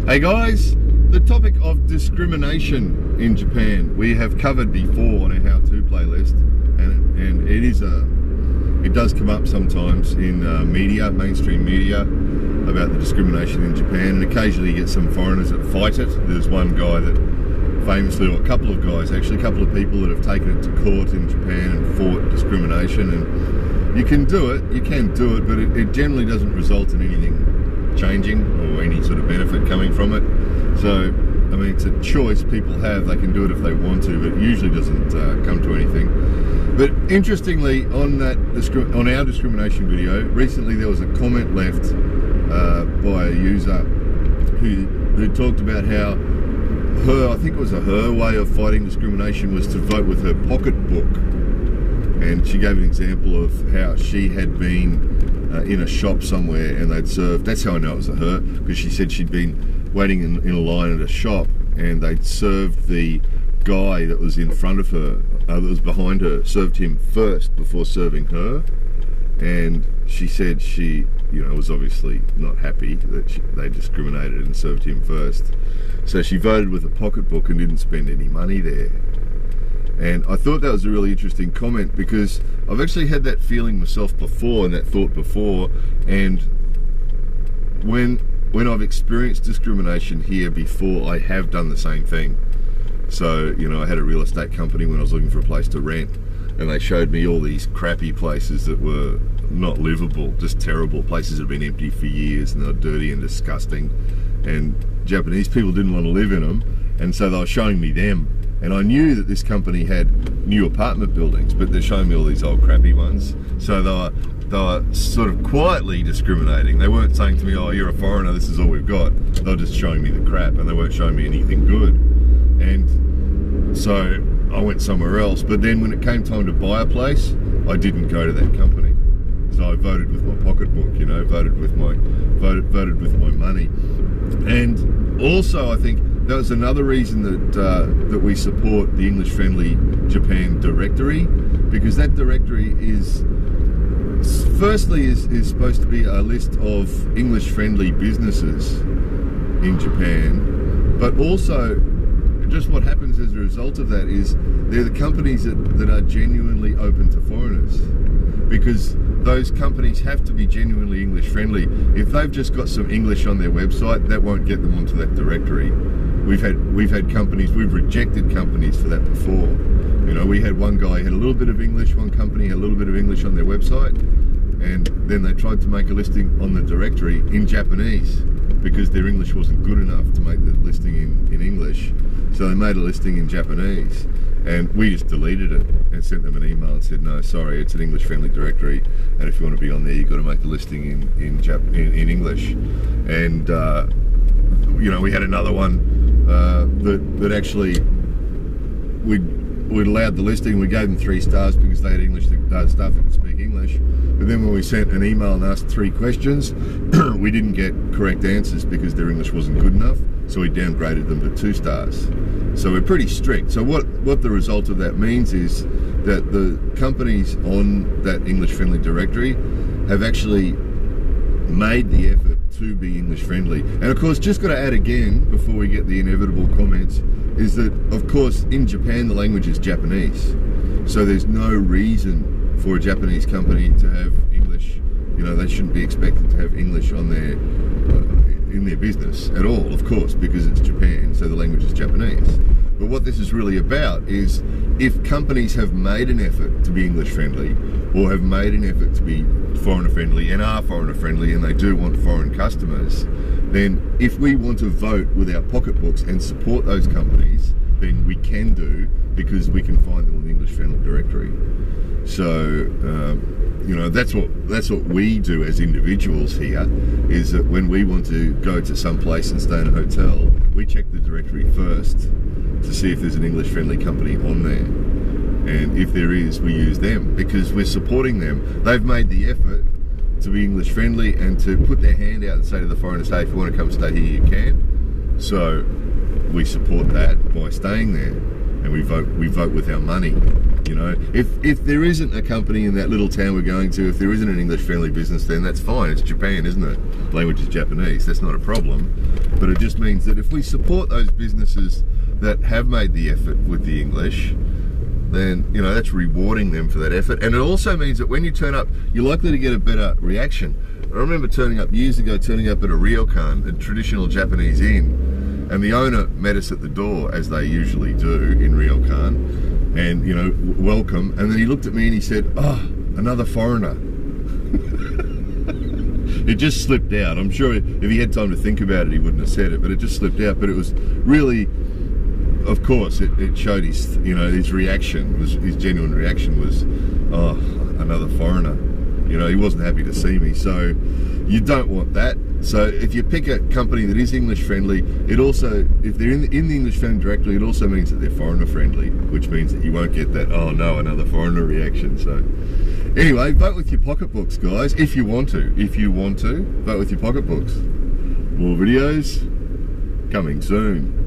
Hey guys, the topic of discrimination in Japan we have covered before on our how-to playlist, and it does come up sometimes in media, mainstream media, about the discrimination in Japan, and occasionally you get some foreigners that fight it. There's one guy that famously, or a couple of guys actually, a couple of people that have taken it to court in Japan and fought discrimination, and you can do it, but it generally doesn't result in anything changing or any sort of benefit coming from it. So, I mean, it's a choice people have. They can do it if they want to, but it usually doesn't come to anything. But interestingly, on our discrimination video, recently there was a comment left by a user who talked about how I think it was her way of fighting discrimination was to vote with her pocketbook. And she gave an example of how she had been in a shop somewhere and they'd served, that's how I know it was her, because she said she'd been waiting in a line at a shop and they'd served the guy that was in front of her, that was behind her, served him first before serving her. And she said she, was obviously not happy that they discriminated and served him first. So she voted with a pocketbook and didn't spend any money there. And I thought that was a really interesting comment, because I've actually had that feeling myself before and that thought before. And when I've experienced discrimination here before, I have done the same thing. So, I had a real estate company when I was looking for a place to rent, and they showed me all these crappy places that were not livable, just terrible places that had been empty for years and they were dirty and disgusting. And Japanese people didn't want to live in them, and so they were showing me them. And I knew that this company had new apartment buildings, but they're showing me all these old crappy ones. So they were sort of quietly discriminating. They weren't saying to me, oh, you're a foreigner, this is all we've got. They were just showing me the crap, and they weren't showing me anything good. And so I went somewhere else. But then when it came time to buy a place, I didn't go to that company. So I voted with my pocketbook, voted with my money. And also, I think that was another reason that we support the English-friendly Japan directory, because that directory is supposed to be a list of English-friendly businesses in Japan, but also just what happens as a result of that is they're the companies that are genuinely open to foreigners, because those companies have to be genuinely English friendly. If they've just got some English on their website, that won't get them onto that directory. We've had companies, we've rejected companies for that before. We had one guy had a little bit of English, one company had a little bit of English on their website, and then they tried to make a listing on the directory in Japanese because their English wasn't good enough to make the listing in English. So they made a listing in Japanese, and we just deleted it and sent them an email and said, no, sorry, it's an English-friendly directory, and if you want to be on there, you've got to make the listing in English. And we had another one that actually we'd allowed the listing. We gave them 3 stars because they had English staff that could speak English. But then when we sent an email and asked 3 questions, we didn't get correct answers because their English wasn't good enough. So we downgraded them to 2 stars. So we're pretty strict. So what the result of that means is that the companies on that English-friendly directory have actually made the effort to be English-friendly. And of course, just got to add again, before we get the inevitable comments, is that, of course, in Japan, the language is Japanese. So there's no reason for a Japanese company to have English. They shouldn't be expected to have English on their in their business at all, of course, because it's Japan, so the language is Japanese. But what this is really about is, if companies have made an effort to be English friendly, or have made an effort to be foreigner friendly and are foreigner friendly, and they do want foreign customers, then if we want to vote with our pocketbooks and support those companies, then we can do, because we can find them on the English friendly directory. So that's what we do as individuals here, is that when we want to go to some place and stay in a hotel, we check the directory first to see if there's an English friendly company on there, and if there is, we use them because we're supporting them. They've made the effort to be English friendly and to put their hand out and say to the foreigners, hey, if you want to come stay here, you can. So we support that by staying there, and we vote with our money. You know, if there isn't a company in that little town we're going to, if there isn't an English-friendly business, then that's fine. It's Japan, isn't it? Language is Japanese. That's not a problem. But it just means that if we support those businesses that have made the effort with the English, then, you know, that's rewarding them for that effort. And it also means that when you turn up, you're likely to get a better reaction. I remember turning up years ago, turning up at a ryokan, a traditional Japanese inn, and the owner met us at the door, as they usually do in ryokan, and, you know, welcome. And then he looked at me and he said, "Oh, another foreigner." It just slipped out. I'm sure if he had time to think about it, he wouldn't have said it, but it just slipped out. But it was really, of course, it showed his, you know, his reaction, his genuine reaction was, "Oh, another foreigner." You know, he wasn't happy to see me. So you don't want that. So if you pick a company that is English friendly, it also, if they're in the English friendly directory, it also means that they're foreigner friendly, which means that you won't get that, "Oh no, another foreigner" reaction. So anyway, vote with your pocketbooks, guys, if you want to. If you want to, vote with your pocketbooks. More videos coming soon.